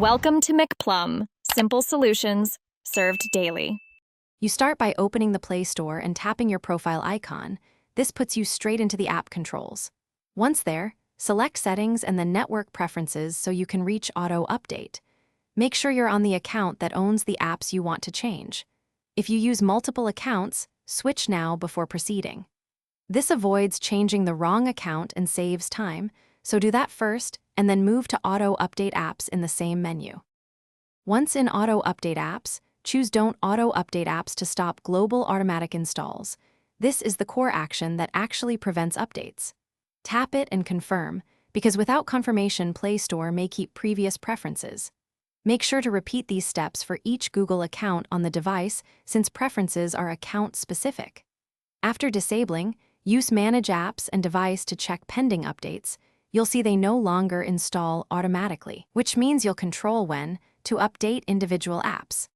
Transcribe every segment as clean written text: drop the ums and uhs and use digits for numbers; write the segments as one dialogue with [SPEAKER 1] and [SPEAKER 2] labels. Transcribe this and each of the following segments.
[SPEAKER 1] Welcome to McPlum, simple solutions served daily.
[SPEAKER 2] You start by opening the Play Store and tapping your profile icon. This puts you straight into the app controls. Once there, select Settings and then Network Preferences so you can reach Auto Update. Make sure you're on the account that owns the apps you want to change. If you use multiple accounts, switch now before proceeding. This avoids changing the wrong account and saves time, so do that first and then move to Auto Update Apps in the same menu. Once in Auto Update Apps, choose Don't Auto Update Apps to stop global automatic installs. This is the core action that actually prevents updates. Tap it and confirm, because without confirmation, Play Store may keep previous preferences. Make sure to repeat these steps for each Google account on the device since preferences are account-specific. After disabling, use Manage Apps and Device to check pending updates. You'll see they no longer install automatically, which means you'll control when to update individual apps.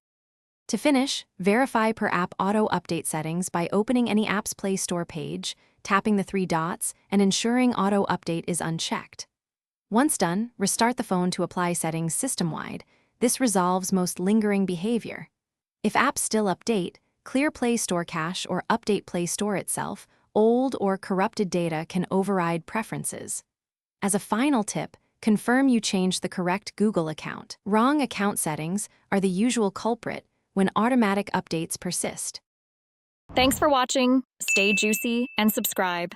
[SPEAKER 2] To finish, verify per app auto update settings by opening any app's Play Store page, tapping the three dots, and ensuring auto update is unchecked. Once done, restart the phone to apply settings system-wide. This resolves most lingering behavior. If apps still update, clear Play Store cache or update Play Store itself. Old or corrupted data can override preferences. As a final tip, confirm you changed the correct Google account. Wrong account settings are the usual culprit when automatic updates persist.
[SPEAKER 1] Thanks for watching. Stay juicy and subscribe.